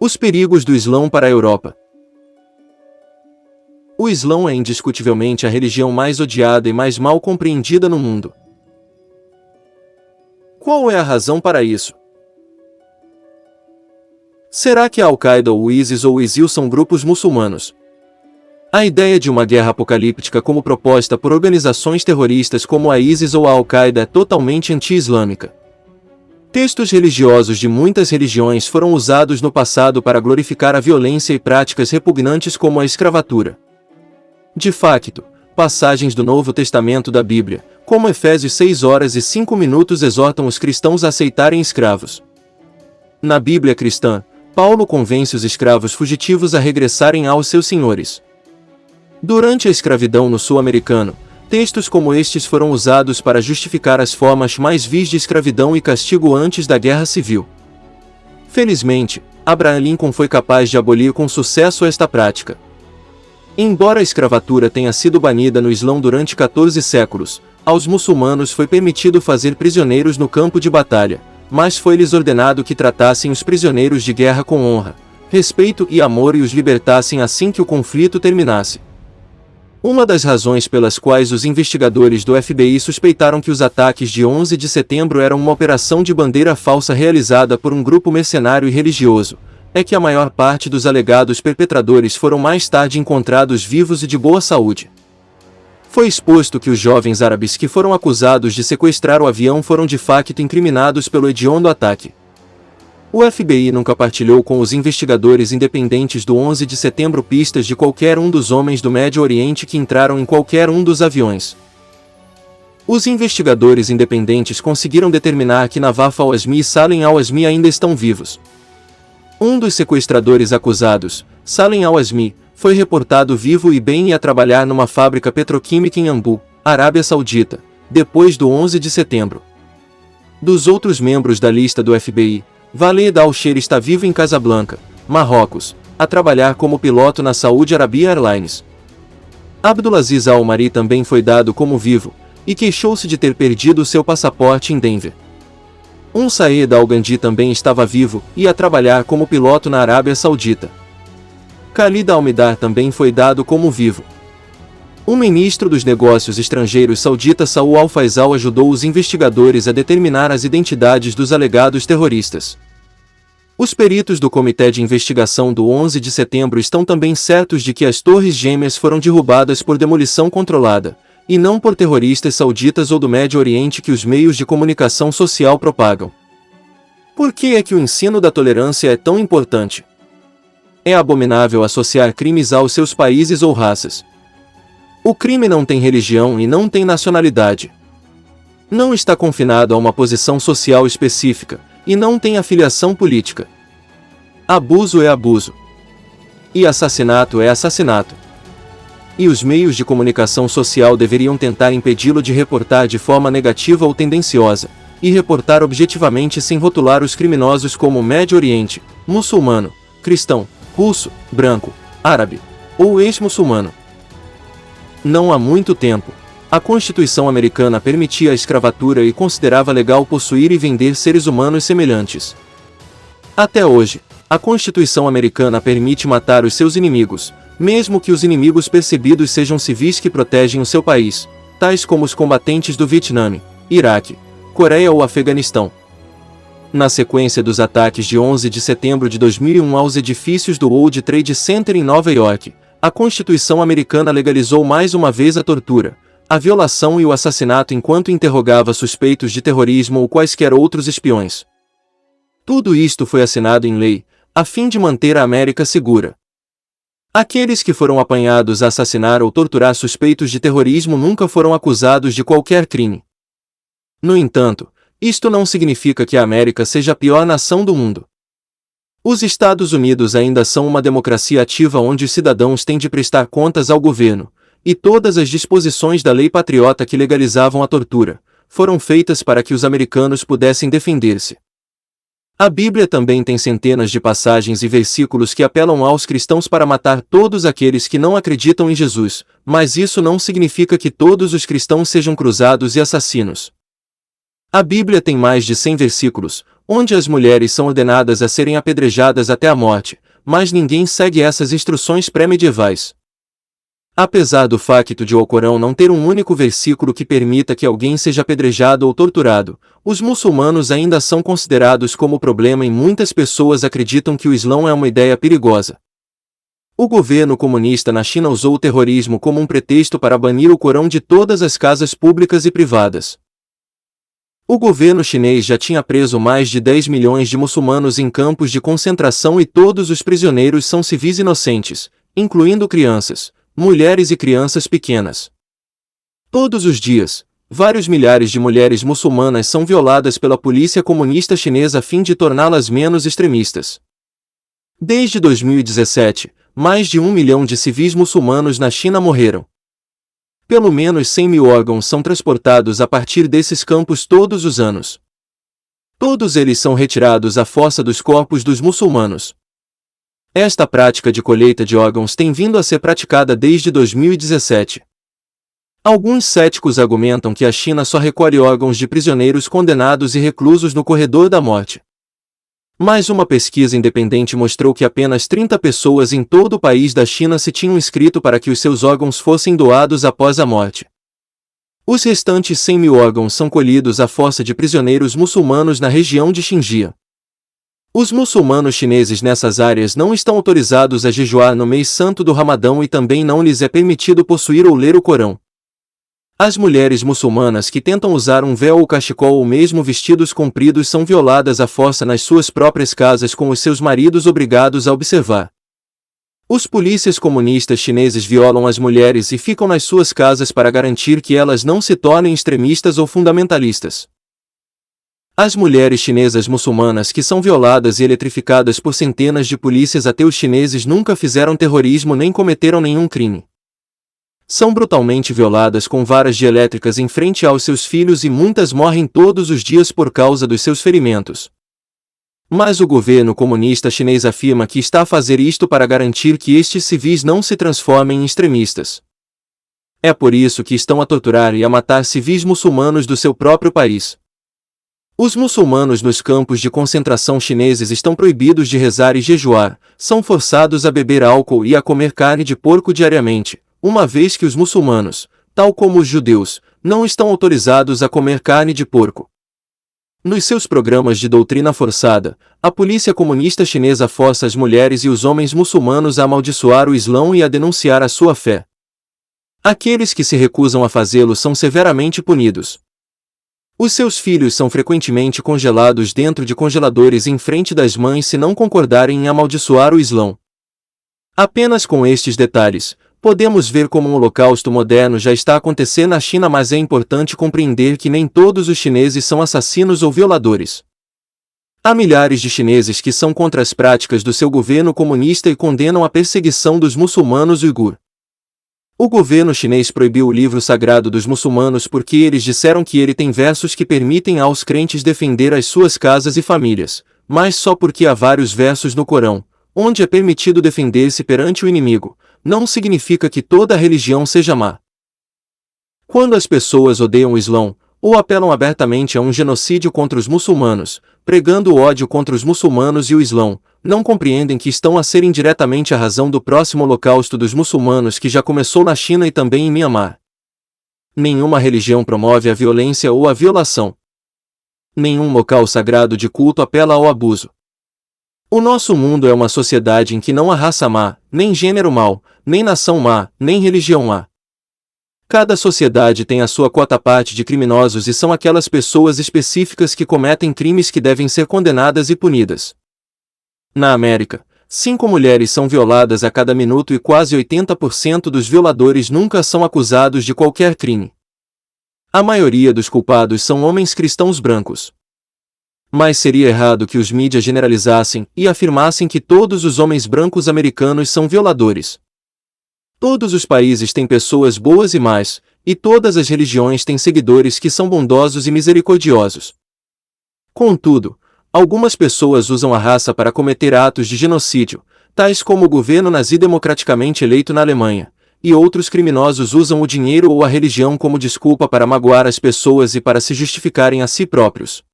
Os perigos do Islão para a Europa. O Islão é indiscutivelmente a religião mais odiada e mais mal compreendida no mundo. Qual é a razão para isso? Será que a Al-Qaeda ou o ISIS ou o ISIL são grupos muçulmanos? A ideia de uma guerra apocalíptica como proposta por organizações terroristas como a ISIS ou a Al-Qaeda é totalmente anti-islâmica. Textos religiosos de muitas religiões foram usados no passado para glorificar a violência e práticas repugnantes como a escravatura. De facto, passagens do Novo Testamento da Bíblia, como Efésios 6:05, exortam os cristãos a aceitarem escravos. Na Bíblia cristã, Paulo convence os escravos fugitivos a regressarem aos seus senhores. Durante a escravidão no sul americano, textos como estes foram usados para justificar as formas mais vis de escravidão e castigo antes da Guerra Civil. Felizmente, Abraham Lincoln foi capaz de abolir com sucesso esta prática. Embora a escravatura tenha sido banida no Islão durante 14 séculos, aos muçulmanos foi permitido fazer prisioneiros no campo de batalha, mas foi-lhes ordenado que tratassem os prisioneiros de guerra com honra, respeito e amor e os libertassem assim que o conflito terminasse. Uma das razões pelas quais os investigadores do FBI suspeitaram que os ataques de 11 de setembro eram uma operação de bandeira falsa realizada por um grupo mercenário e religioso, é que a maior parte dos alegados perpetradores foram mais tarde encontrados vivos e de boa saúde. Foi exposto que os jovens árabes que foram acusados de sequestrar o avião foram de facto incriminados pelo hediondo ataque. O FBI nunca partilhou com os investigadores independentes do 11 de setembro pistas de qualquer um dos homens do Médio Oriente que entraram em qualquer um dos aviões. Os investigadores independentes conseguiram determinar que Nawaf al-Azmi e Salem al-Azmi ainda estão vivos. Um dos sequestradores acusados, Salem al-Azmi, foi reportado vivo e bem e a trabalhar numa fábrica petroquímica em Ambu, Arábia Saudita, depois do 11 de setembro. Dos outros membros da lista do FBI, Walid al-Sher está vivo em Casablanca, Marrocos, a trabalhar como piloto na Saudi Arabia Airlines. Abdulaziz al-Mari também foi dado como vivo, e queixou-se de ter perdido seu passaporte em Denver. Saed al-Gandhi também estava vivo, e a trabalhar como piloto na Arábia Saudita. Khalid al-Midar também foi dado como vivo. O ministro dos Negócios Estrangeiros saudita Saud al-Faisal ajudou os investigadores a determinar as identidades dos alegados terroristas. Os peritos do Comitê de Investigação do 11 de setembro estão também certos de que as Torres Gêmeas foram derrubadas por demolição controlada, e não por terroristas sauditas ou do Médio Oriente que os meios de comunicação social propagam. Por que é que o ensino da tolerância é tão importante? É abominável associar crimes aos seus países ou raças. O crime não tem religião e não tem nacionalidade. Não está confinado a uma posição social específica, e não tem afiliação política. Abuso é abuso. E assassinato é assassinato. E os meios de comunicação social deveriam tentar impedi-lo de reportar de forma negativa ou tendenciosa, e reportar objetivamente sem rotular os criminosos como Médio Oriente, muçulmano, cristão, russo, branco, árabe ou ex-muçulmano. Não há muito tempo, a Constituição americana permitia a escravatura e considerava legal possuir e vender seres humanos semelhantes. Até hoje, a Constituição americana permite matar os seus inimigos, mesmo que os inimigos percebidos sejam civis que protegem o seu país, tais como os combatentes do Vietnã, Iraque, Coreia ou Afeganistão. Na sequência dos ataques de 11 de setembro de 2001 aos edifícios do World Trade Center em Nova York, a Constituição americana legalizou mais uma vez a tortura, a violação e o assassinato enquanto interrogava suspeitos de terrorismo ou quaisquer outros espiões. Tudo isto foi assinado em lei, a fim de manter a América segura. Aqueles que foram apanhados a assassinar ou torturar suspeitos de terrorismo nunca foram acusados de qualquer crime. No entanto, isto não significa que a América seja a pior nação do mundo. Os Estados Unidos ainda são uma democracia ativa onde os cidadãos têm de prestar contas ao governo, e todas as disposições da lei patriota que legalizavam a tortura foram feitas para que os americanos pudessem defender-se. A Bíblia também tem centenas de passagens e versículos que apelam aos cristãos para matar todos aqueles que não acreditam em Jesus, mas isso não significa que todos os cristãos sejam cruzados e assassinos. A Bíblia tem mais de 100 versículos, onde as mulheres são ordenadas a serem apedrejadas até a morte, mas ninguém segue essas instruções pré-medievais. Apesar do facto de o Alcorão não ter um único versículo que permita que alguém seja apedrejado ou torturado, os muçulmanos ainda são considerados como problema e muitas pessoas acreditam que o Islão é uma ideia perigosa. O governo comunista na China usou o terrorismo como um pretexto para banir o Corão de todas as casas públicas e privadas. O governo chinês já tinha preso mais de 10 milhões de muçulmanos em campos de concentração e todos os prisioneiros são civis inocentes, incluindo crianças, mulheres e crianças pequenas. Todos os dias, vários milhares de mulheres muçulmanas são violadas pela polícia comunista chinesa a fim de torná-las menos extremistas. Desde 2017, mais de 1 milhão de civis muçulmanos na China morreram. Pelo menos 100 mil órgãos são transportados a partir desses campos todos os anos. Todos eles são retirados à força dos corpos dos muçulmanos. Esta prática de colheita de órgãos tem vindo a ser praticada desde 2017. Alguns céticos argumentam que a China só recolhe órgãos de prisioneiros condenados e reclusos no corredor da morte. Mas uma pesquisa independente mostrou que apenas 30 pessoas em todo o país da China se tinham inscrito para que os seus órgãos fossem doados após a morte. Os restantes 100 mil órgãos são colhidos à força de prisioneiros muçulmanos na região de Xinjiang. Os muçulmanos chineses nessas áreas não estão autorizados a jejuar no mês santo do Ramadão e também não lhes é permitido possuir ou ler o Corão. As mulheres muçulmanas que tentam usar um véu ou cachecol ou mesmo vestidos compridos são violadas à força nas suas próprias casas com os seus maridos obrigados a observar. Os polícias comunistas chineses violam as mulheres e ficam nas suas casas para garantir que elas não se tornem extremistas ou fundamentalistas. As mulheres chinesas muçulmanas que são violadas e eletrificadas por centenas de polícias ateus chineses nunca fizeram terrorismo nem cometeram nenhum crime. São brutalmente violadas com varas de elétricas em frente aos seus filhos e muitas morrem todos os dias por causa dos seus ferimentos. Mas o governo comunista chinês afirma que está a fazer isto para garantir que estes civis não se transformem em extremistas. É por isso que estão a torturar e a matar civis muçulmanos do seu próprio país. Os muçulmanos nos campos de concentração chineses estão proibidos de rezar e jejuar, são forçados a beber álcool e a comer carne de porco diariamente, uma vez que os muçulmanos, tal como os judeus, não estão autorizados a comer carne de porco. Nos seus programas de doutrina forçada, a polícia comunista chinesa força as mulheres e os homens muçulmanos a amaldiçoar o Islão e a denunciar a sua fé. Aqueles que se recusam a fazê-lo são severamente punidos. Os seus filhos são frequentemente congelados dentro de congeladores em frente das mães se não concordarem em amaldiçoar o Islão. Apenas com estes detalhes, podemos ver como um holocausto moderno já está acontecendo na China, mas é importante compreender que nem todos os chineses são assassinos ou violadores. Há milhares de chineses que são contra as práticas do seu governo comunista e condenam a perseguição dos muçulmanos uigur. O governo chinês proibiu o livro sagrado dos muçulmanos porque eles disseram que ele tem versos que permitem aos crentes defender as suas casas e famílias, mas só porque há vários versos no Corão, onde é permitido defender-se perante o inimigo, não significa que toda a religião seja má. Quando as pessoas odeiam o Islão, ou apelam abertamente a um genocídio contra os muçulmanos, pregando o ódio contra os muçulmanos e o Islão, não compreendem que estão a ser indiretamente a razão do próximo holocausto dos muçulmanos que já começou na China e também em Mianmar. Nenhuma religião promove a violência ou a violação. Nenhum local sagrado de culto apela ao abuso. O nosso mundo é uma sociedade em que não há raça má, nem gênero mau, nem nação má, nem religião má. Cada sociedade tem a sua quota-parte de criminosos e são aquelas pessoas específicas que cometem crimes que devem ser condenadas e punidas. Na América, 5 mulheres são violadas a cada minuto e quase 80% dos violadores nunca são acusados de qualquer crime. A maioria dos culpados são homens cristãos brancos. Mas seria errado que os mídias generalizassem e afirmassem que todos os homens brancos americanos são violadores. Todos os países têm pessoas boas e más, e todas as religiões têm seguidores que são bondosos e misericordiosos. Contudo, algumas pessoas usam a raça para cometer atos de genocídio, tais como o governo nazi democraticamente eleito na Alemanha, e outros criminosos usam o dinheiro ou a religião como desculpa para magoar as pessoas e para se justificarem a si próprios.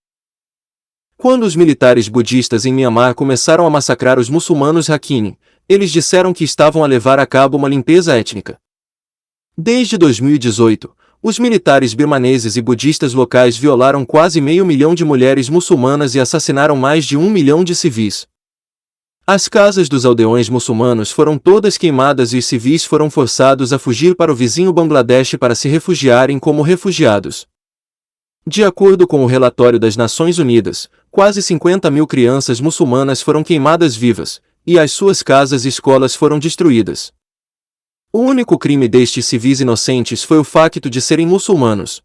Quando os militares budistas em Myanmar começaram a massacrar os muçulmanos Rakhine, eles disseram que estavam a levar a cabo uma limpeza étnica. Desde 2018, os militares birmaneses e budistas locais violaram quase 500 mil de mulheres muçulmanas e assassinaram mais de 1 milhão de civis. As casas dos aldeões muçulmanos foram todas queimadas e os civis foram forçados a fugir para o vizinho Bangladesh para se refugiarem como refugiados. De acordo com o relatório das Nações Unidas, quase 50 mil crianças muçulmanas foram queimadas vivas, e as suas casas e escolas foram destruídas. O único crime destes civis inocentes foi o facto de serem muçulmanos.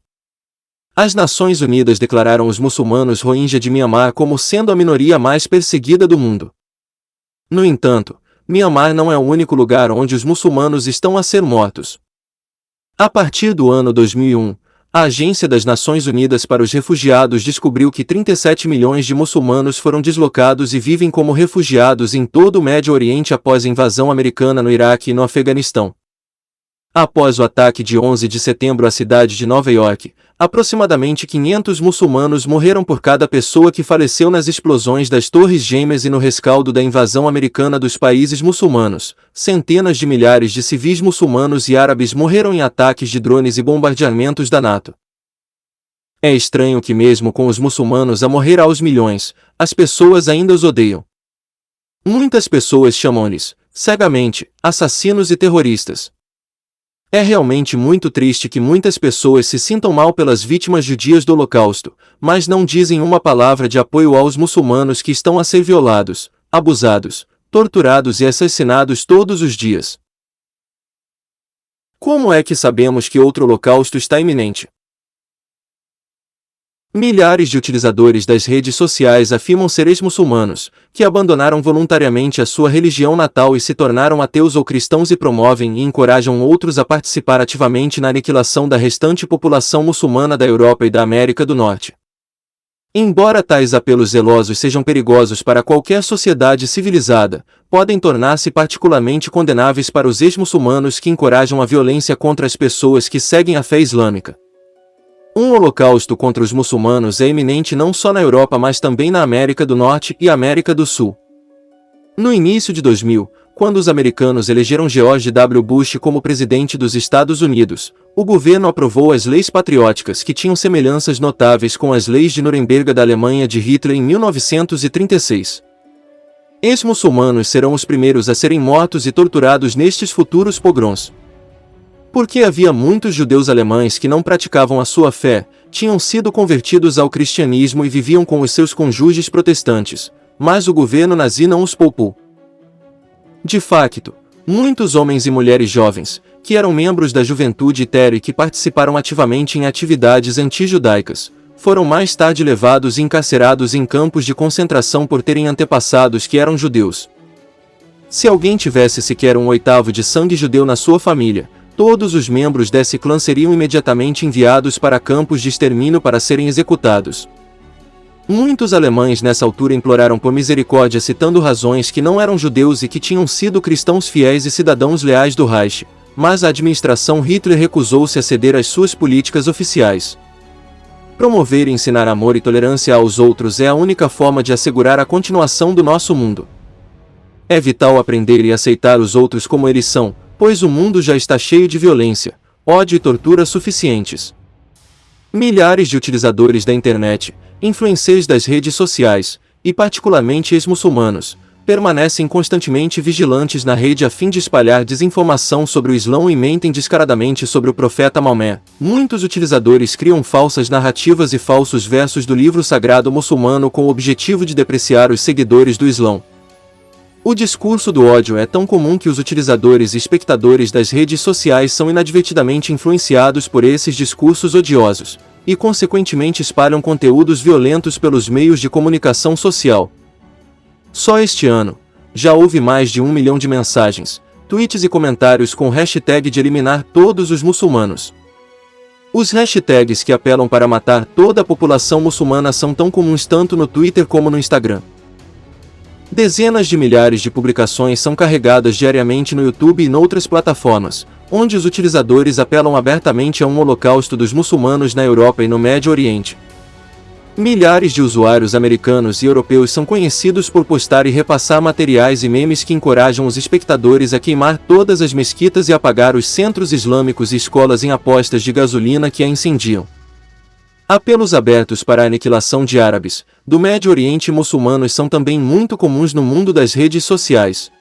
As Nações Unidas declararam os muçulmanos Rohingya de Myanmar como sendo a minoria mais perseguida do mundo. No entanto, Myanmar não é o único lugar onde os muçulmanos estão a ser mortos. A partir do ano 2001, a Agência das Nações Unidas para os Refugiados descobriu que 37 milhões de muçulmanos foram deslocados e vivem como refugiados em todo o Médio Oriente após a invasão americana no Iraque e no Afeganistão. Após o ataque de 11 de setembro à cidade de Nova York, aproximadamente 500 muçulmanos morreram por cada pessoa que faleceu nas explosões das Torres Gêmeas e no rescaldo da invasão americana dos países muçulmanos. Centenas de milhares de civis muçulmanos e árabes morreram em ataques de drones e bombardeamentos da NATO. É estranho que mesmo com os muçulmanos a morrer aos milhões, as pessoas ainda os odeiam. Muitas pessoas chamam-lhes, cegamente, assassinos e terroristas. É realmente muito triste que muitas pessoas se sintam mal pelas vítimas judias do Holocausto, mas não dizem uma palavra de apoio aos muçulmanos que estão a ser violados, abusados, torturados e assassinados todos os dias. Como é que sabemos que outro Holocausto está iminente? Milhares de utilizadores das redes sociais afirmam ser ex-muçulmanos, que abandonaram voluntariamente a sua religião natal e se tornaram ateus ou cristãos e promovem e encorajam outros a participar ativamente na aniquilação da restante população muçulmana da Europa e da América do Norte. Embora tais apelos zelosos sejam perigosos para qualquer sociedade civilizada, podem tornar-se particularmente condenáveis para os ex-muçulmanos que encorajam a violência contra as pessoas que seguem a fé islâmica. Um holocausto contra os muçulmanos é iminente não só na Europa mas também na América do Norte e América do Sul. No início de 2000, quando os americanos elegeram George W. Bush como presidente dos Estados Unidos, o governo aprovou as leis patrióticas que tinham semelhanças notáveis com as leis de Nuremberg da Alemanha de Hitler em 1936. Ex-muçulmanos serão os primeiros a serem mortos e torturados nestes futuros pogroms. Porque havia muitos judeus alemães que não praticavam a sua fé, tinham sido convertidos ao cristianismo e viviam com os seus cônjuges protestantes, mas o governo nazi não os poupou. De facto, muitos homens e mulheres jovens, que eram membros da juventude Hitler e que participaram ativamente em atividades anti-judaicas, foram mais tarde levados e encarcerados em campos de concentração por terem antepassados que eram judeus. Se alguém tivesse sequer um oitavo de sangue judeu na sua família, todos os membros desse clã seriam imediatamente enviados para campos de extermínio para serem executados. Muitos alemães nessa altura imploraram por misericórdia citando razões que não eram judeus e que tinham sido cristãos fiéis e cidadãos leais do Reich, mas a administração Hitler recusou-se a ceder às suas políticas oficiais. Promover e ensinar amor e tolerância aos outros é a única forma de assegurar a continuação do nosso mundo. É vital aprender e aceitar os outros como eles são, pois o mundo já está cheio de violência, ódio e tortura suficientes. Milhares de utilizadores da internet, influencers das redes sociais, e particularmente ex-muçulmanos, permanecem constantemente vigilantes na rede a fim de espalhar desinformação sobre o Islão e mentem descaradamente sobre o profeta Maomé. Muitos utilizadores criam falsas narrativas e falsos versos do livro sagrado muçulmano com o objetivo de depreciar os seguidores do Islão. O discurso do ódio é tão comum que os utilizadores e espectadores das redes sociais são inadvertidamente influenciados por esses discursos odiosos, e consequentemente espalham conteúdos violentos pelos meios de comunicação social. Só este ano, já houve mais de 1 milhão de mensagens, tweets e comentários com o hashtag de eliminar todos os muçulmanos. Os hashtags que apelam para matar toda a população muçulmana são tão comuns tanto no Twitter como no Instagram. Dezenas de milhares de publicações são carregadas diariamente no YouTube e noutras plataformas, onde os utilizadores apelam abertamente a um holocausto dos muçulmanos na Europa e no Médio Oriente. Milhares de usuários americanos e europeus são conhecidos por postar e repassar materiais e memes que encorajam os espectadores a queimar todas as mesquitas e apagar os centros islâmicos e escolas em apostas de gasolina que a incendiam. Apelos abertos para a aniquilação de árabes, do Médio Oriente e muçulmanos são também muito comuns no mundo das redes sociais.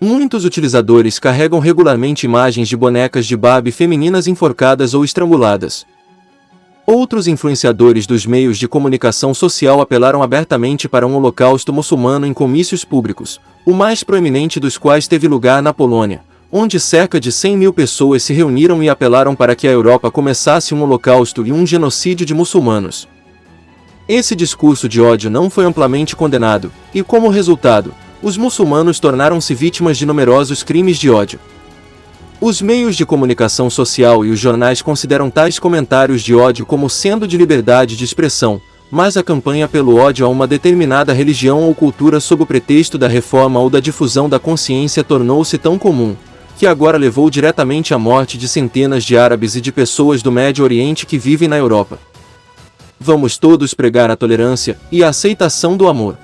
Muitos utilizadores carregam regularmente imagens de bonecas de Barbie femininas enforcadas ou estranguladas. Outros influenciadores dos meios de comunicação social apelaram abertamente para um holocausto muçulmano em comícios públicos, o mais proeminente dos quais teve lugar na Polônia, onde cerca de 100 mil pessoas se reuniram e apelaram para que a Europa começasse um holocausto e um genocídio de muçulmanos. Esse discurso de ódio não foi amplamente condenado, e como resultado, os muçulmanos tornaram-se vítimas de numerosos crimes de ódio. Os meios de comunicação social e os jornais consideram tais comentários de ódio como sendo de liberdade de expressão, mas a campanha pelo ódio a uma determinada religião ou cultura sob o pretexto da reforma ou da difusão da consciência tornou-se tão comum, que agora levou diretamente à morte de centenas de árabes e de pessoas do Médio Oriente que vivem na Europa. Vamos todos pregar a tolerância e a aceitação do amor.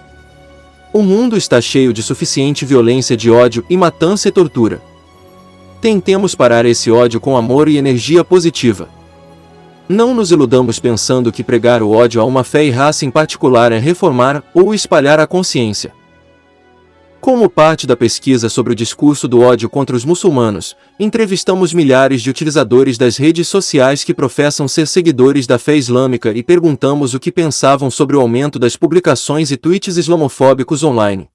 O mundo está cheio de suficiente violência de ódio e matança e tortura. Tentemos parar esse ódio com amor e energia positiva. Não nos iludamos pensando que pregar o ódio a uma fé e raça em particular é reformar ou espalhar a consciência. Como parte da pesquisa sobre o discurso do ódio contra os muçulmanos, entrevistamos milhares de utilizadores das redes sociais que professam ser seguidores da fé islâmica e perguntamos o que pensavam sobre o aumento das publicações e tweets islamofóbicos online.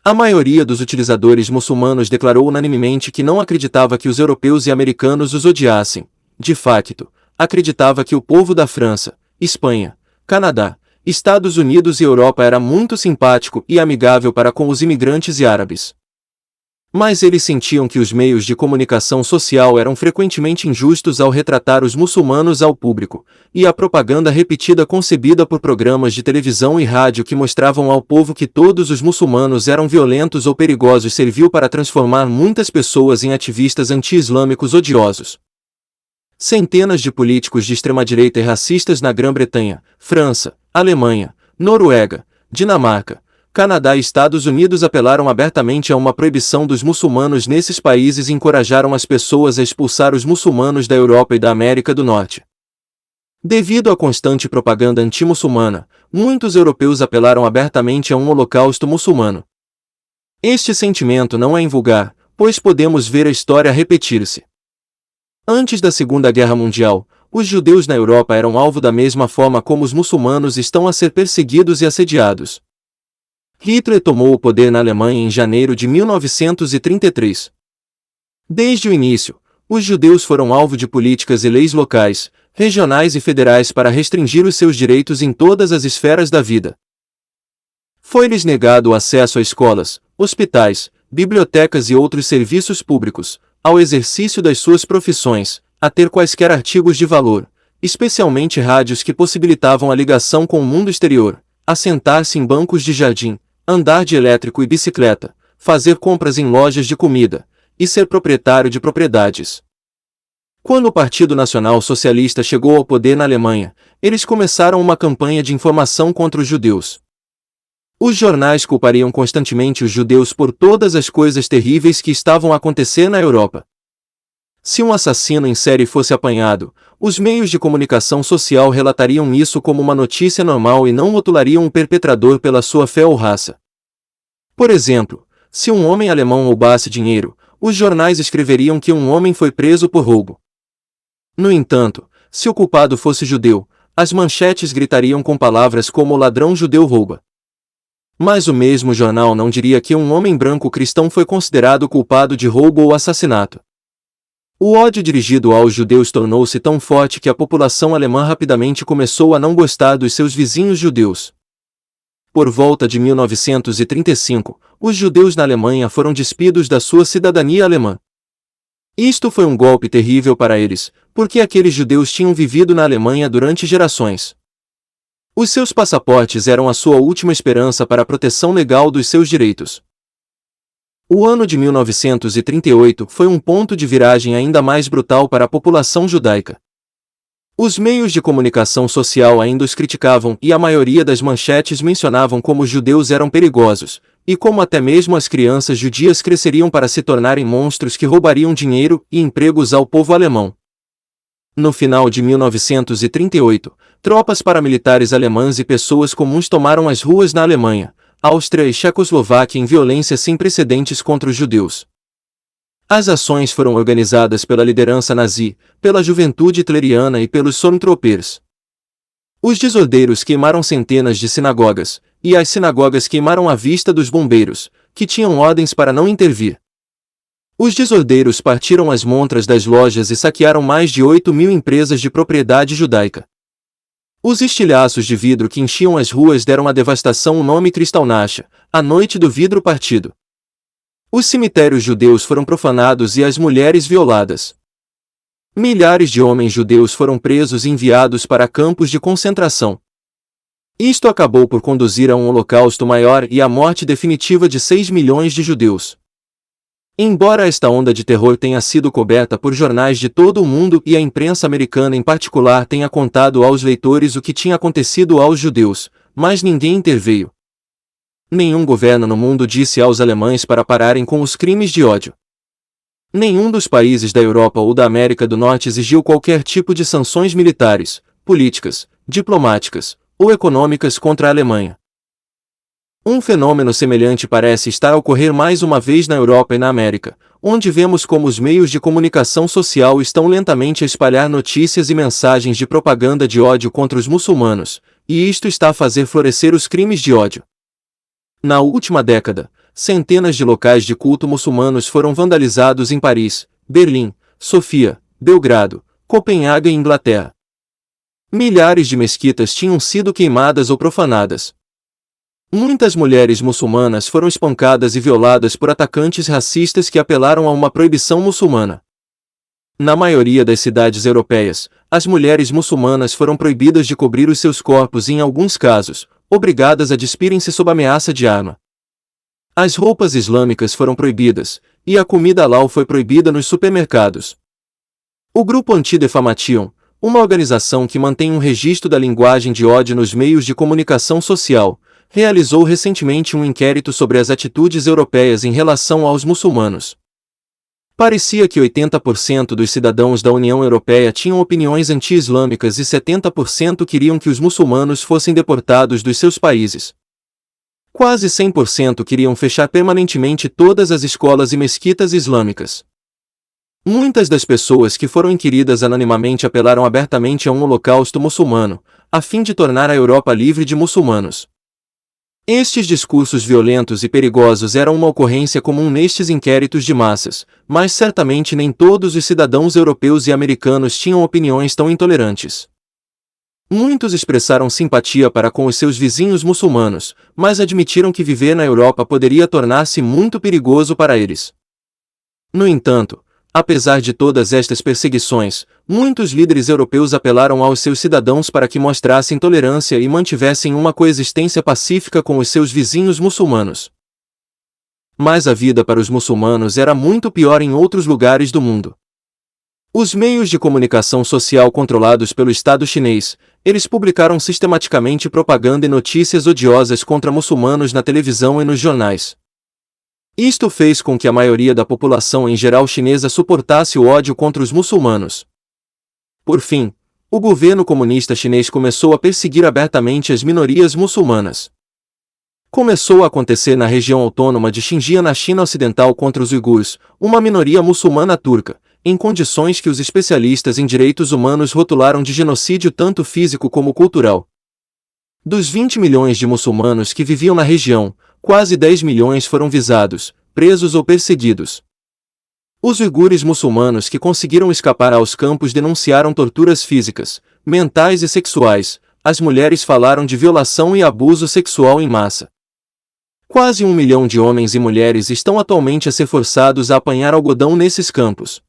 A maioria dos utilizadores muçulmanos declarou unanimemente que não acreditava que os europeus e americanos os odiassem. De facto, acreditava que o povo da França, Espanha, Canadá, Estados Unidos e Europa era muito simpático e amigável para com os imigrantes e árabes. Mas eles sentiam que os meios de comunicação social eram frequentemente injustos ao retratar os muçulmanos ao público, e a propaganda repetida concebida por programas de televisão e rádio que mostravam ao povo que todos os muçulmanos eram violentos ou perigosos serviu para transformar muitas pessoas em ativistas anti-islâmicos odiosos. Centenas de políticos de extrema-direita e racistas na Grã-Bretanha, França, Alemanha, Noruega, Dinamarca, Canadá e Estados Unidos apelaram abertamente a uma proibição dos muçulmanos nesses países e encorajaram as pessoas a expulsar os muçulmanos da Europa e da América do Norte. Devido à constante propaganda anti-muçulmana, muitos europeus apelaram abertamente a um holocausto muçulmano. Este sentimento não é invulgar, pois podemos ver a história repetir-se. Antes da Segunda Guerra Mundial, os judeus na Europa eram alvo da mesma forma como os muçulmanos estão a ser perseguidos e assediados. Hitler tomou o poder na Alemanha em janeiro de 1933. Desde o início, os judeus foram alvo de políticas e leis locais, regionais e federais para restringir os seus direitos em todas as esferas da vida. Foi-lhes negado o acesso a escolas, hospitais, bibliotecas e outros serviços públicos, ao exercício das suas profissões, a ter quaisquer artigos de valor, especialmente rádios que possibilitavam a ligação com o mundo exterior, a sentar-se em bancos de jardim, andar de elétrico e bicicleta, fazer compras em lojas de comida, e ser proprietário de propriedades. Quando o Partido Nacional Socialista chegou ao poder na Alemanha, eles começaram uma campanha de informação contra os judeus. Os jornais culpariam constantemente os judeus por todas as coisas terríveis que estavam a acontecer na Europa. Se um assassino em série fosse apanhado, os meios de comunicação social relatariam isso como uma notícia normal e não rotulariam o perpetrador pela sua fé ou raça. Por exemplo, se um homem alemão roubasse dinheiro, os jornais escreveriam que um homem foi preso por roubo. No entanto, se o culpado fosse judeu, as manchetes gritariam com palavras como "o ladrão judeu rouba". Mas o mesmo jornal não diria que um homem branco cristão foi considerado culpado de roubo ou assassinato. O ódio dirigido aos judeus tornou-se tão forte que a população alemã rapidamente começou a não gostar dos seus vizinhos judeus. Por volta de 1935, os judeus na Alemanha foram despidos da sua cidadania alemã. Isto foi um golpe terrível para eles, porque aqueles judeus tinham vivido na Alemanha durante gerações. Os seus passaportes eram a sua última esperança para a proteção legal dos seus direitos. O ano de 1938 foi um ponto de viragem ainda mais brutal para a população judaica. Os meios de comunicação social ainda os criticavam e a maioria das manchetes mencionavam como os judeus eram perigosos, e como até mesmo as crianças judias cresceriam para se tornarem monstros que roubariam dinheiro e empregos ao povo alemão. No final de 1938, tropas paramilitares alemãs e pessoas comuns tomaram as ruas na Alemanha, Áustria e Checoslováquia em violência sem precedentes contra os judeus. As ações foram organizadas pela liderança nazi, pela juventude hitleriana e pelos Stormtroopers. Os desordeiros queimaram centenas de sinagogas, e as sinagogas queimaram à vista dos bombeiros, que tinham ordens para não intervir. Os desordeiros partiram as montras das lojas e saquearam mais de 8.000 empresas de propriedade judaica. Os estilhaços de vidro que enchiam as ruas deram à devastação o nome Kristallnacht, a noite do vidro partido. Os cemitérios judeus foram profanados e as mulheres violadas. Milhares de homens judeus foram presos e enviados para campos de concentração. Isto acabou por conduzir a um holocausto maior e à morte definitiva de 6 milhões de judeus. Embora esta onda de terror tenha sido coberta por jornais de todo o mundo e a imprensa americana em particular tenha contado aos leitores o que tinha acontecido aos judeus, mas ninguém interveio. Nenhum governo no mundo disse aos alemães para pararem com os crimes de ódio. Nenhum dos países da Europa ou da América do Norte exigiu qualquer tipo de sanções militares, políticas, diplomáticas ou econômicas contra a Alemanha. Um fenômeno semelhante parece estar a ocorrer mais uma vez na Europa e na América, onde vemos como os meios de comunicação social estão lentamente a espalhar notícias e mensagens de propaganda de ódio contra os muçulmanos, e isto está a fazer florescer os crimes de ódio. Na última década, centenas de locais de culto muçulmanos foram vandalizados em Paris, Berlim, Sofia, Belgrado, Copenhague e Inglaterra. Milhares de mesquitas tinham sido queimadas ou profanadas. Muitas mulheres muçulmanas foram espancadas e violadas por atacantes racistas que apelaram a uma proibição muçulmana. Na maioria das cidades europeias, as mulheres muçulmanas foram proibidas de cobrir os seus corpos e, em alguns casos, obrigadas a despirem-se sob ameaça de arma. As roupas islâmicas foram proibidas, e a comida halal foi proibida nos supermercados. O Grupo Anti-Defamation, uma organização que mantém um registro da linguagem de ódio nos meios de comunicação social, realizou recentemente um inquérito sobre as atitudes europeias em relação aos muçulmanos. Parecia que 80% dos cidadãos da União Europeia tinham opiniões anti-islâmicas e 70% queriam que os muçulmanos fossem deportados dos seus países. Quase 100% queriam fechar permanentemente todas as escolas e mesquitas islâmicas. Muitas das pessoas que foram inquiridas anonimamente apelaram abertamente a um holocausto muçulmano, a fim de tornar a Europa livre de muçulmanos. Estes discursos violentos e perigosos eram uma ocorrência comum nestes inquéritos de massas, mas certamente nem todos os cidadãos europeus e americanos tinham opiniões tão intolerantes. Muitos expressaram simpatia para com os seus vizinhos muçulmanos, mas admitiram que viver na Europa poderia tornar-se muito perigoso para eles. No entanto, apesar de todas estas perseguições, muitos líderes europeus apelaram aos seus cidadãos para que mostrassem tolerância e mantivessem uma coexistência pacífica com os seus vizinhos muçulmanos. Mas a vida para os muçulmanos era muito pior em outros lugares do mundo. Os meios de comunicação social controlados pelo Estado chinês, eles publicaram sistematicamente propaganda e notícias odiosas contra muçulmanos na televisão e nos jornais. Isto fez com que a maioria da população em geral chinesa suportasse o ódio contra os muçulmanos. Por fim, o governo comunista chinês começou a perseguir abertamente as minorias muçulmanas. Começou a acontecer na região autônoma de Xinjiang na China Ocidental contra os uigures, uma minoria muçulmana turca, em condições que os especialistas em direitos humanos rotularam de genocídio tanto físico como cultural. Dos 20 milhões de muçulmanos que viviam na região, quase 10 milhões foram visados, presos ou perseguidos. Os uigures muçulmanos que conseguiram escapar aos campos denunciaram torturas físicas, mentais e sexuais. As mulheres falaram de violação e abuso sexual em massa. Quase 1 milhão de homens e mulheres estão atualmente a ser forçados a apanhar algodão nesses campos.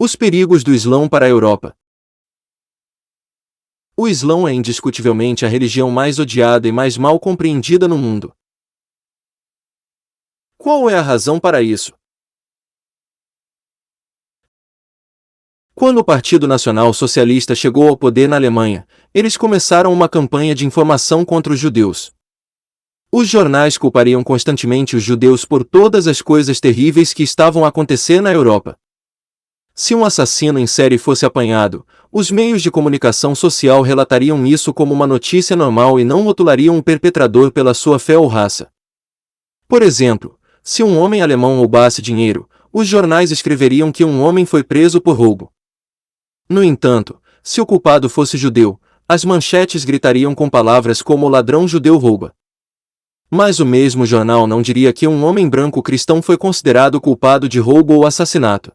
Os perigos do Islão para a Europa. O Islão é indiscutivelmente a religião mais odiada e mais mal compreendida no mundo. Qual é a razão para isso? Quando o Partido Nacional Socialista chegou ao poder na Alemanha, eles começaram uma campanha de informação contra os judeus. Os jornais culpariam constantemente os judeus por todas as coisas terríveis que estavam a acontecer na Europa. Se um assassino em série fosse apanhado, os meios de comunicação social relatariam isso como uma notícia normal e não rotulariam o perpetrador pela sua fé ou raça. Por exemplo, se um homem alemão roubasse dinheiro, os jornais escreveriam que um homem foi preso por roubo. No entanto, se o culpado fosse judeu, as manchetes gritariam com palavras como "o ladrão judeu rouba". Mas o mesmo jornal não diria que um homem branco cristão foi considerado culpado de roubo ou assassinato.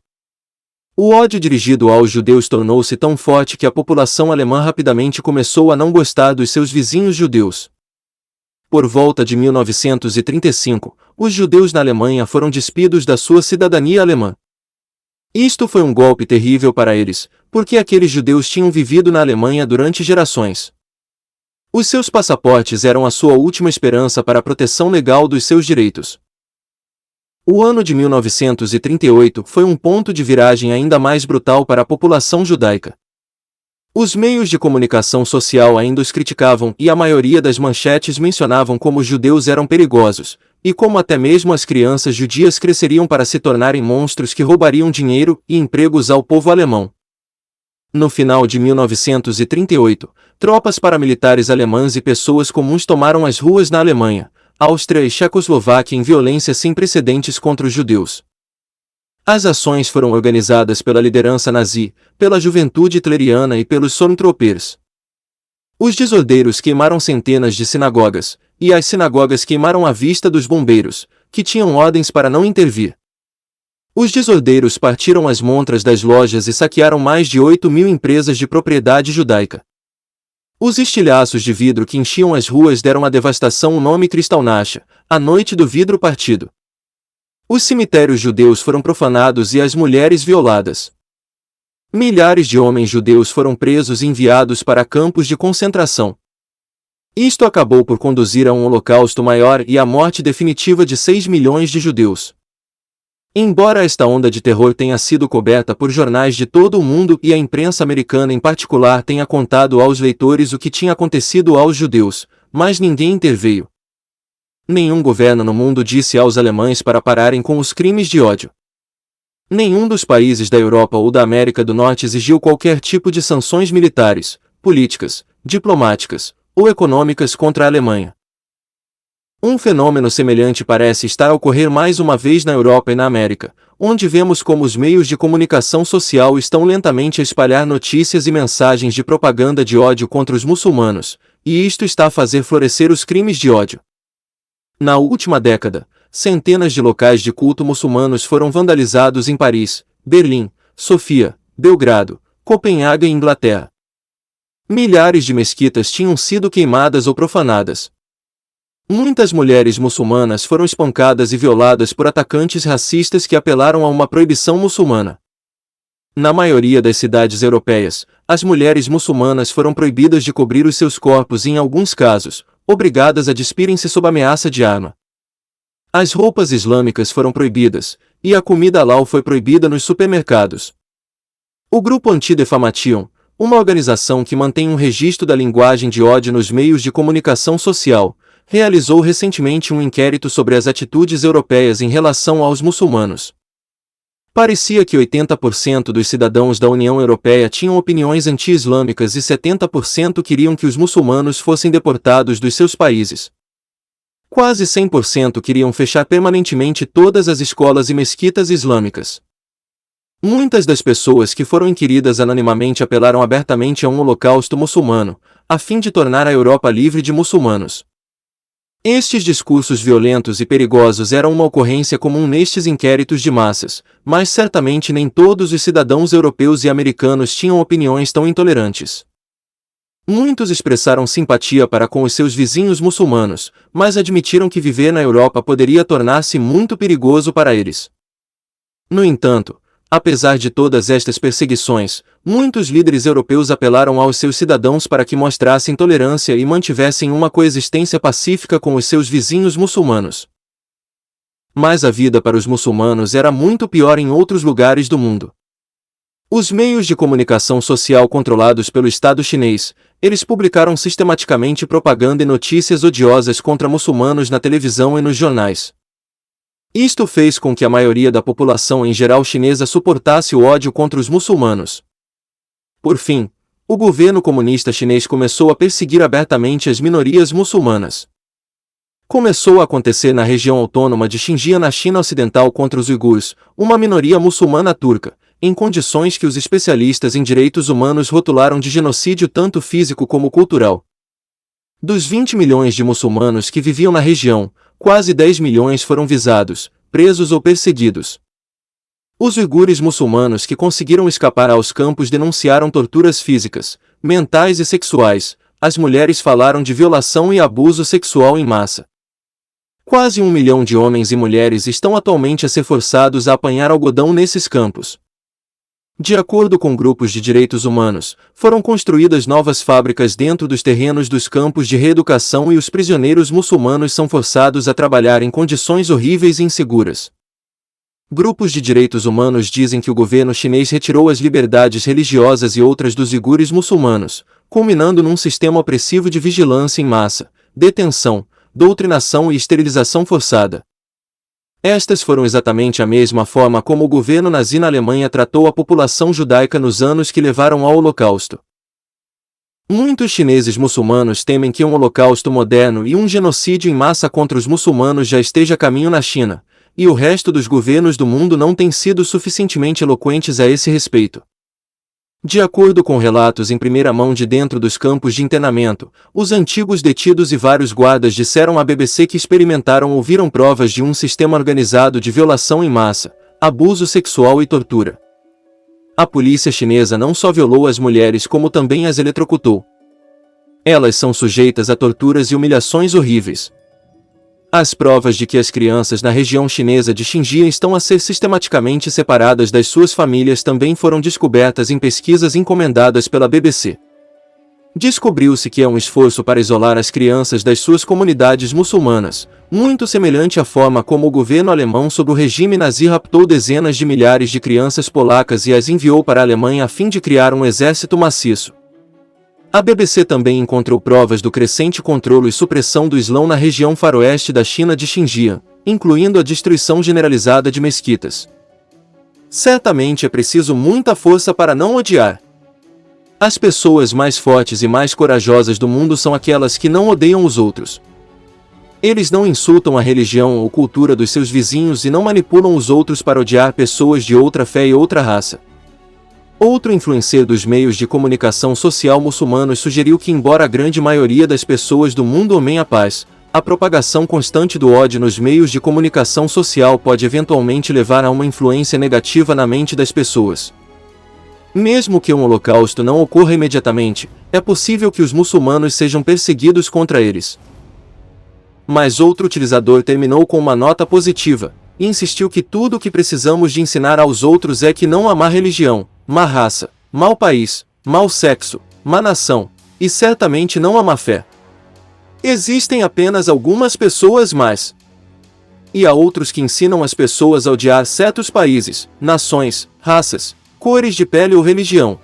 O ódio dirigido aos judeus tornou-se tão forte que a população alemã rapidamente começou a não gostar dos seus vizinhos judeus. Por volta de 1935, os judeus na Alemanha foram despidos da sua cidadania alemã. Isto foi um golpe terrível para eles, porque aqueles judeus tinham vivido na Alemanha durante gerações. Os seus passaportes eram a sua última esperança para a proteção legal dos seus direitos. O ano de 1938 foi um ponto de viragem ainda mais brutal para a população judaica. Os meios de comunicação social ainda os criticavam e a maioria das manchetes mencionavam como os judeus eram perigosos, e como até mesmo as crianças judias cresceriam para se tornarem monstros que roubariam dinheiro e empregos ao povo alemão. No final de 1938, tropas paramilitares alemãs e pessoas comuns tomaram as ruas na Alemanha, Áustria e Checoslováquia em violência sem precedentes contra os judeus. As ações foram organizadas pela liderança nazi, pela juventude hitleriana e pelos Stormtroopers. Os desordeiros queimaram centenas de sinagogas, e as sinagogas queimaram à vista dos bombeiros, que tinham ordens para não intervir. Os desordeiros partiram as montras das lojas e saquearam mais de 8.000 empresas de propriedade judaica. Os estilhaços de vidro que enchiam as ruas deram à devastação o nome Kristallnacht, a noite do vidro partido. Os cemitérios judeus foram profanados e as mulheres violadas. Milhares de homens judeus foram presos e enviados para campos de concentração. Isto acabou por conduzir a um holocausto maior e à morte definitiva de 6 milhões de judeus. Embora esta onda de terror tenha sido coberta por jornais de todo o mundo e a imprensa americana em particular tenha contado aos leitores o que tinha acontecido aos judeus, mas ninguém interveio. Nenhum governo no mundo disse aos alemães para pararem com os crimes de ódio. Nenhum dos países da Europa ou da América do Norte exigiu qualquer tipo de sanções militares, políticas, diplomáticas ou econômicas contra a Alemanha. Um fenômeno semelhante parece estar a ocorrer mais uma vez na Europa e na América, onde vemos como os meios de comunicação social estão lentamente a espalhar notícias e mensagens de propaganda de ódio contra os muçulmanos, e isto está a fazer florescer os crimes de ódio. Na última década, centenas de locais de culto muçulmanos foram vandalizados em Paris, Berlim, Sofia, Belgrado, Copenhague e Inglaterra. Milhares de mesquitas tinham sido queimadas ou profanadas. Muitas mulheres muçulmanas foram espancadas e violadas por atacantes racistas que apelaram a uma proibição muçulmana. Na maioria das cidades europeias, as mulheres muçulmanas foram proibidas de cobrir os seus corpos e, em alguns casos, obrigadas a despirem-se sob ameaça de arma. As roupas islâmicas foram proibidas, e a comida halal foi proibida nos supermercados. O Grupo Anti-Defamation, uma organização que mantém um registro da linguagem de ódio nos meios de comunicação social, realizou recentemente um inquérito sobre as atitudes europeias em relação aos muçulmanos. Parecia que 80% dos cidadãos da União Europeia tinham opiniões anti-islâmicas e 70% queriam que os muçulmanos fossem deportados dos seus países. Quase 100% queriam fechar permanentemente todas as escolas e mesquitas islâmicas. Muitas das pessoas que foram inquiridas anonimamente apelaram abertamente a um holocausto muçulmano, a fim de tornar a Europa livre de muçulmanos. Estes discursos violentos e perigosos eram uma ocorrência comum nestes inquéritos de massas, mas certamente nem todos os cidadãos europeus e americanos tinham opiniões tão intolerantes. Muitos expressaram simpatia para com os seus vizinhos muçulmanos, mas admitiram que viver na Europa poderia tornar-se muito perigoso para eles. No entanto, Apesar de todas estas perseguições, muitos líderes europeus apelaram aos seus cidadãos para que mostrassem tolerância e mantivessem uma coexistência pacífica com os seus vizinhos muçulmanos. Mas a vida para os muçulmanos era muito pior em outros lugares do mundo. Os meios de comunicação social controlados pelo Estado chinês, eles publicaram sistematicamente propaganda e notícias odiosas contra muçulmanos na televisão e nos jornais. Isto fez com que a maioria da população em geral chinesa suportasse o ódio contra os muçulmanos. Por fim, o governo comunista chinês começou a perseguir abertamente as minorias muçulmanas. Começou a acontecer na região autônoma de Xinjiang na China Ocidental contra os uigures, uma minoria muçulmana turca, em condições que os especialistas em direitos humanos rotularam de genocídio tanto físico como cultural. Dos 20 milhões de muçulmanos que viviam na região, quase 10 milhões foram visados, presos ou perseguidos. Os uigures muçulmanos que conseguiram escapar aos campos denunciaram torturas físicas, mentais e sexuais. As mulheres falaram de violação e abuso sexual em massa. Quase 1 milhão de homens e mulheres estão atualmente a ser forçados a apanhar algodão nesses campos. De acordo com grupos de direitos humanos, foram construídas novas fábricas dentro dos terrenos dos campos de reeducação e os prisioneiros muçulmanos são forçados a trabalhar em condições horríveis e inseguras. Grupos de direitos humanos dizem que o governo chinês retirou as liberdades religiosas e outras dos uigures muçulmanos, culminando num sistema opressivo de vigilância em massa, detenção, doutrinação e esterilização forçada. Estas foram exatamente a mesma forma como o governo nazi na Alemanha tratou a população judaica nos anos que levaram ao Holocausto. Muitos chineses muçulmanos temem que um holocausto moderno e um genocídio em massa contra os muçulmanos já esteja a caminho na China, e o resto dos governos do mundo não têm sido suficientemente eloquentes a esse respeito. De acordo com relatos em primeira mão de dentro dos campos de internamento, os antigos detidos e vários guardas disseram à BBC que experimentaram ou viram provas de um sistema organizado de violação em massa, abuso sexual e tortura. A polícia chinesa não só violou as mulheres como também as eletrocutou. Elas são sujeitas a torturas e humilhações horríveis. As provas de que as crianças na região chinesa de Xinjiang estão a ser sistematicamente separadas das suas famílias também foram descobertas em pesquisas encomendadas pela BBC. Descobriu-se que é um esforço para isolar as crianças das suas comunidades muçulmanas, muito semelhante à forma como o governo alemão sob o regime nazi raptou dezenas de milhares de crianças polacas e as enviou para a Alemanha a fim de criar um exército maciço. A BBC também encontrou provas do crescente controle e supressão do Islão na região faroeste da China de Xinjiang, incluindo a destruição generalizada de mesquitas. Certamente é preciso muita força para não odiar. As pessoas mais fortes e mais corajosas do mundo são aquelas que não odeiam os outros. Eles não insultam a religião ou cultura dos seus vizinhos e não manipulam os outros para odiar pessoas de outra fé e outra raça. Outro influencer dos meios de comunicação social muçulmanos sugeriu que, embora a grande maioria das pessoas do mundo amem a paz, a propagação constante do ódio nos meios de comunicação social pode eventualmente levar a uma influência negativa na mente das pessoas. Mesmo que um holocausto não ocorra imediatamente, é possível que os muçulmanos sejam perseguidos contra eles. Mas outro utilizador terminou com uma nota positiva, e insistiu que tudo o que precisamos de ensinar aos outros é que não há má religião, má raça, mau país, mau sexo, má nação, e certamente não há má fé. Existem apenas algumas pessoas más. E há outros que ensinam as pessoas a odiar certos países, nações, raças, cores de pele ou religião.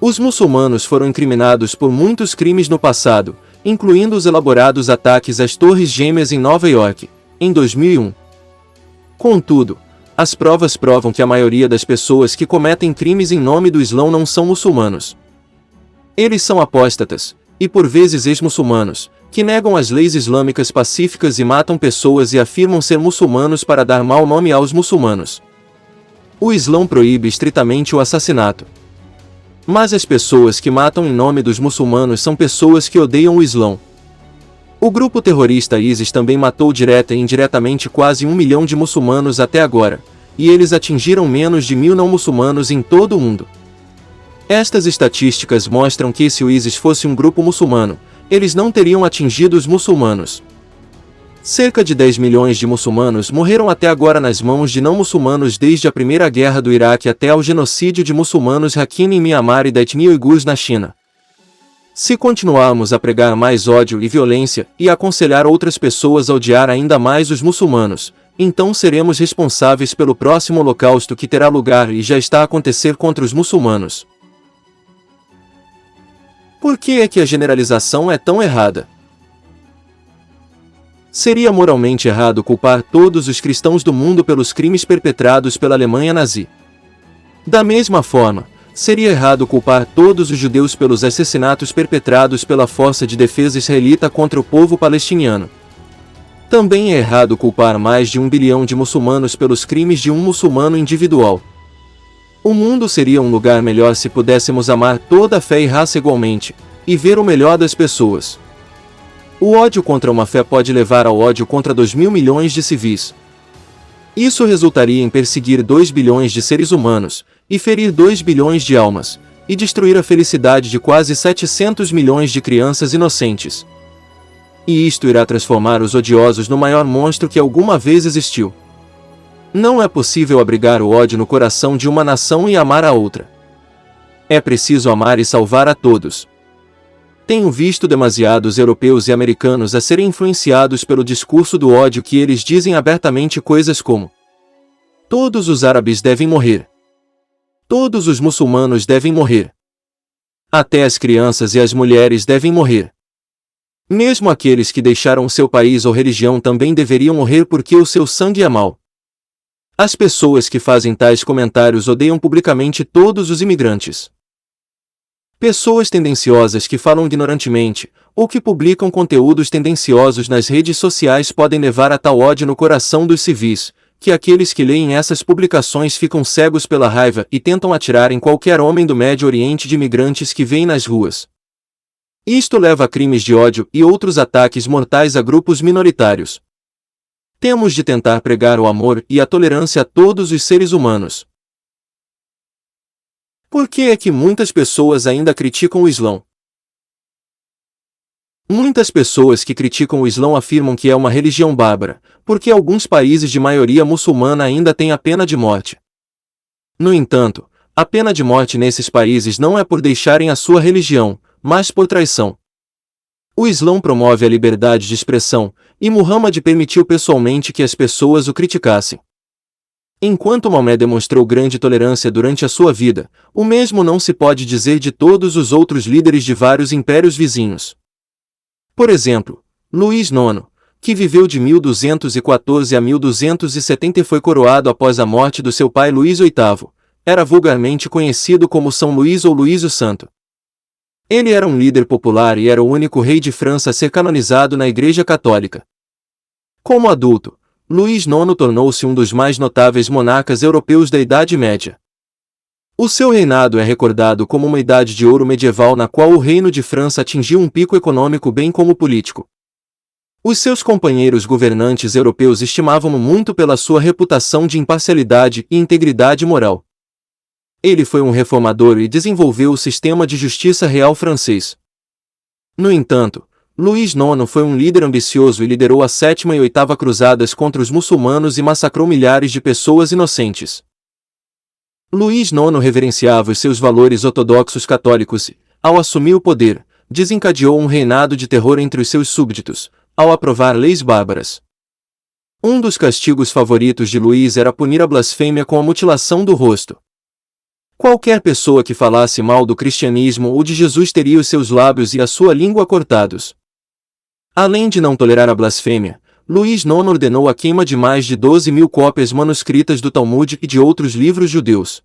Os muçulmanos foram incriminados por muitos crimes no passado, incluindo os elaborados ataques às Torres Gêmeas em Nova York, em 2001. Contudo, as provas provam que a maioria das pessoas que cometem crimes em nome do Islão não são muçulmanos. Eles são apóstatas, e por vezes ex-muçulmanos, que negam as leis islâmicas pacíficas e matam pessoas e afirmam ser muçulmanos para dar mau nome aos muçulmanos. O Islão proíbe estritamente o assassinato. Mas as pessoas que matam em nome dos muçulmanos são pessoas que odeiam o Islão. O grupo terrorista ISIS também matou direta e indiretamente quase 1 milhão de muçulmanos até agora, e eles atingiram menos de 1.000 não-muçulmanos em todo o mundo. Estas estatísticas mostram que se o ISIS fosse um grupo muçulmano, eles não teriam atingido os muçulmanos. Cerca de 10 milhões de muçulmanos morreram até agora nas mãos de não-muçulmanos desde a Primeira Guerra do Iraque até ao genocídio de muçulmanos Rakhine em Mianmar e da etnia uigures na China. Se continuarmos a pregar mais ódio e violência e aconselhar outras pessoas a odiar ainda mais os muçulmanos, então seremos responsáveis pelo próximo holocausto que terá lugar e já está a acontecer contra os muçulmanos. Por que é que a generalização é tão errada? Seria moralmente errado culpar todos os cristãos do mundo pelos crimes perpetrados pela Alemanha nazi. Da mesma forma, seria errado culpar todos os judeus pelos assassinatos perpetrados pela Força de Defesa Israelita contra o povo palestiniano. Também é errado culpar mais de 1 bilhão de muçulmanos pelos crimes de um muçulmano individual. O mundo seria um lugar melhor se pudéssemos amar toda a fé e raça igualmente, e ver o melhor das pessoas. O ódio contra uma fé pode levar ao ódio contra 2.000 milhões de civis. Isso resultaria em perseguir 2 bilhões de seres humanos, e ferir 2 bilhões de almas, e destruir a felicidade de quase 700 milhões de crianças inocentes. E isto irá transformar os odiosos no maior monstro que alguma vez existiu. Não é possível abrigar o ódio no coração de uma nação e amar a outra. É preciso amar e salvar a todos. Tenho visto demasiados europeus e americanos a serem influenciados pelo discurso do ódio que eles dizem abertamente coisas como: todos os árabes devem morrer. Todos os muçulmanos devem morrer. Até as crianças e as mulheres devem morrer. Mesmo aqueles que deixaram seu país ou religião também deveriam morrer porque o seu sangue é mau. As pessoas que fazem tais comentários odeiam publicamente todos os imigrantes. Pessoas tendenciosas que falam ignorantemente, ou que publicam conteúdos tendenciosos nas redes sociais podem levar a tal ódio no coração dos civis, que aqueles que leem essas publicações ficam cegos pela raiva e tentam atirar em qualquer homem do Médio Oriente de imigrantes que veem nas ruas. Isto leva a crimes de ódio e outros ataques mortais a grupos minoritários. Temos de tentar pregar o amor e a tolerância a todos os seres humanos. Por que é que muitas pessoas ainda criticam o Islã? Muitas pessoas que criticam o Islã afirmam que é uma religião bárbara, porque alguns países de maioria muçulmana ainda têm a pena de morte. No entanto, a pena de morte nesses países não é por deixarem a sua religião, mas por traição. O Islã promove a liberdade de expressão, e Muhammad permitiu pessoalmente que as pessoas o criticassem. Enquanto Maomé demonstrou grande tolerância durante a sua vida, o mesmo não se pode dizer de todos os outros líderes de vários impérios vizinhos. Por exemplo, Luís IX, que viveu de 1214 a 1270 e foi coroado após a morte do seu pai Luís VIII, era vulgarmente conhecido como São Luís ou Luís o Santo. Ele era um líder popular e era o único rei de França a ser canonizado na Igreja Católica. Como adulto, Luís IX tornou-se um dos mais notáveis monarcas europeus da Idade Média. O seu reinado é recordado como uma idade de ouro medieval na qual o Reino de França atingiu um pico econômico bem como político. Os seus companheiros governantes europeus estimavam-no muito pela sua reputação de imparcialidade e integridade moral. Ele foi um reformador e desenvolveu o sistema de justiça real francês. No entanto, Luís IX foi um líder ambicioso e liderou a 7ª e 8ª cruzadas contra os muçulmanos e massacrou milhares de pessoas inocentes. Luís IX reverenciava os seus valores ortodoxos católicos e, ao assumir o poder, desencadeou um reinado de terror entre os seus súbditos, ao aprovar leis bárbaras. Um dos castigos favoritos de Luís era punir a blasfêmia com a mutilação do rosto. Qualquer pessoa que falasse mal do cristianismo ou de Jesus teria os seus lábios e a sua língua cortados. Além de não tolerar a blasfêmia, Luís IX ordenou a queima de mais de 12.000 cópias manuscritas do Talmud e de outros livros judeus.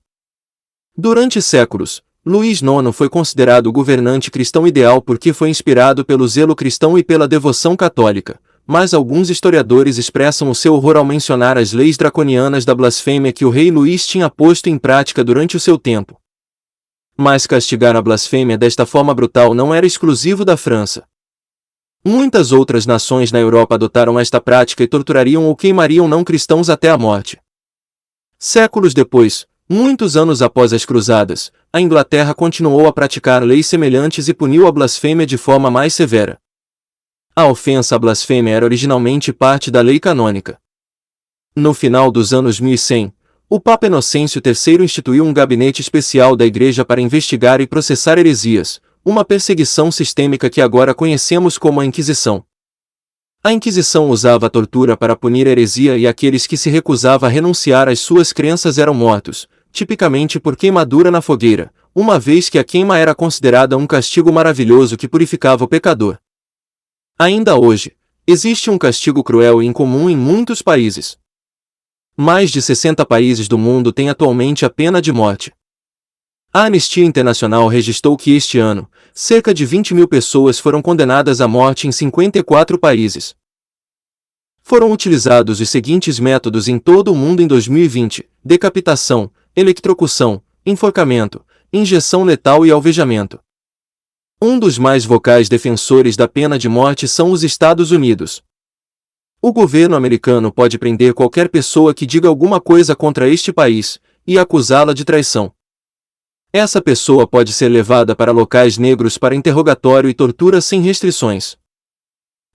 Durante séculos, Luís IX foi considerado o governante cristão ideal porque foi inspirado pelo zelo cristão e pela devoção católica, mas alguns historiadores expressam o seu horror ao mencionar as leis draconianas da blasfêmia que o rei Luís tinha posto em prática durante o seu tempo. Mas castigar a blasfêmia desta forma brutal não era exclusivo da França. Muitas outras nações na Europa adotaram esta prática e torturariam ou queimariam não cristãos até a morte. Séculos depois, muitos anos após as cruzadas, a Inglaterra continuou a praticar leis semelhantes e puniu a blasfêmia de forma mais severa. A ofensa à blasfêmia era originalmente parte da lei canônica. No final dos anos 1100, o Papa Inocêncio III instituiu um gabinete especial da Igreja para investigar e processar heresias, uma perseguição sistêmica que agora conhecemos como a Inquisição. A Inquisição usava a tortura para punir a heresia e aqueles que se recusavam a renunciar às suas crenças eram mortos, tipicamente por queimadura na fogueira, uma vez que a queima era considerada um castigo maravilhoso que purificava o pecador. Ainda hoje, existe um castigo cruel e incomum em muitos países. Mais de 60 países do mundo têm atualmente a pena de morte. A Anistia Internacional registrou que este ano, cerca de 20.000 pessoas foram condenadas à morte em 54 países. Foram utilizados os seguintes métodos em todo o mundo em 2020: decapitação, eletrocução, enforcamento, injeção letal e alvejamento. Um dos mais vocais defensores da pena de morte são os Estados Unidos. O governo americano pode prender qualquer pessoa que diga alguma coisa contra este país e acusá-la de traição. Essa pessoa pode ser levada para locais negros para interrogatório e tortura sem restrições.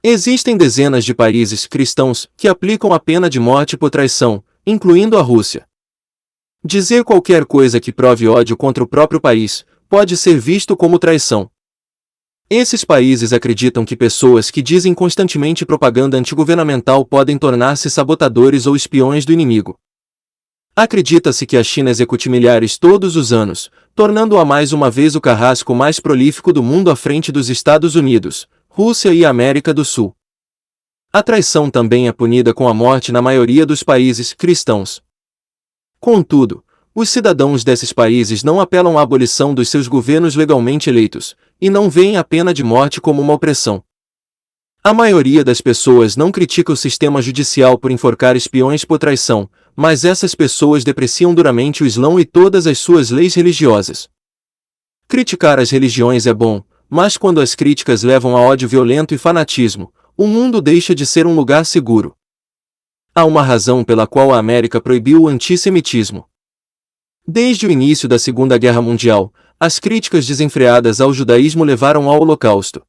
Existem dezenas de países cristãos que aplicam a pena de morte por traição, incluindo a Rússia. Dizer qualquer coisa que prove ódio contra o próprio país pode ser visto como traição. Esses países acreditam que pessoas que dizem constantemente propaganda antigovernamental podem tornar-se sabotadores ou espiões do inimigo. Acredita-se que a China execute milhares todos os anos, tornando-a mais uma vez o carrasco mais prolífico do mundo à frente dos Estados Unidos, Rússia e América do Sul. A traição também é punida com a morte na maioria dos países cristãos. Contudo, os cidadãos desses países não apelam à abolição dos seus governos legalmente eleitos, e não veem a pena de morte como uma opressão. A maioria das pessoas não critica o sistema judicial por enforcar espiões por traição, mas essas pessoas depreciam duramente o Islão e todas as suas leis religiosas. Criticar as religiões é bom, mas quando as críticas levam a ódio violento e fanatismo, o mundo deixa de ser um lugar seguro. Há uma razão pela qual a América proibiu o antissemitismo. Desde o início da Segunda Guerra Mundial, as críticas desenfreadas ao judaísmo levaram ao Holocausto.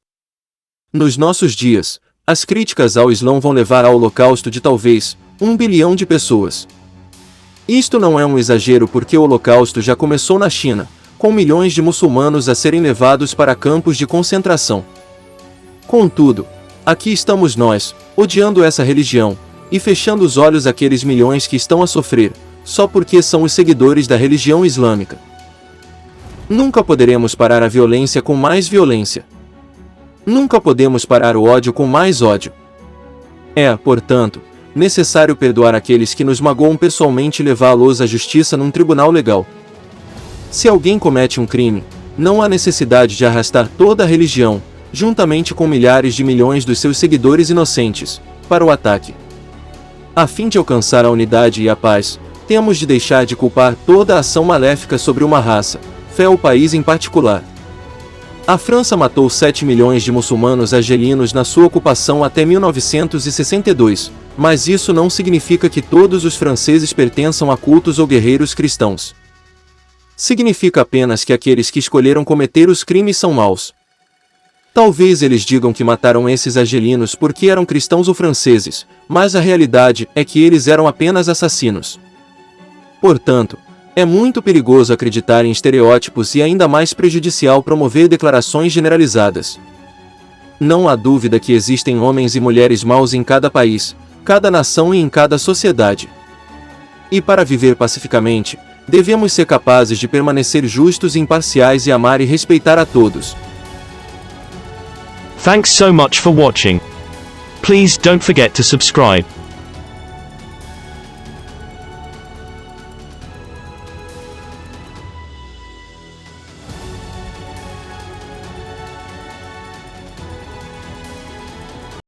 Nos nossos dias, as críticas ao Islão vão levar ao Holocausto de talvez 1 bilhão de pessoas. Isto não é um exagero porque o Holocausto já começou na China, com milhões de muçulmanos a serem levados para campos de concentração. Contudo, aqui estamos nós, odiando essa religião, e fechando os olhos àqueles milhões que estão a sofrer, só porque são os seguidores da religião islâmica. Nunca poderemos parar a violência com mais violência. Nunca podemos parar o ódio com mais ódio. É, portanto, necessário perdoar aqueles que nos magoam pessoalmente e levá-los à justiça num tribunal legal. Se alguém comete um crime, não há necessidade de arrastar toda a religião, juntamente com milhares de milhões dos seus seguidores inocentes, para o ataque. A fim de alcançar a unidade e a paz, temos de deixar de culpar toda a ação maléfica sobre uma raça, fé ou país em particular. A França matou 7 milhões de muçulmanos argelinos na sua ocupação até 1962, mas isso não significa que todos os franceses pertençam a cultos ou guerreiros cristãos. Significa apenas que aqueles que escolheram cometer os crimes são maus. Talvez eles digam que mataram esses argelinos porque eram cristãos ou franceses, mas a realidade é que eles eram apenas assassinos. Portanto, é muito perigoso acreditar em estereótipos e ainda mais prejudicial promover declarações generalizadas. Não há dúvida que existem homens e mulheres maus em cada país, cada nação e em cada sociedade. E para viver pacificamente, devemos ser capazes de permanecer justos e imparciais e amar e respeitar a todos. Thanks so much for watching. Please don't forget to subscribe.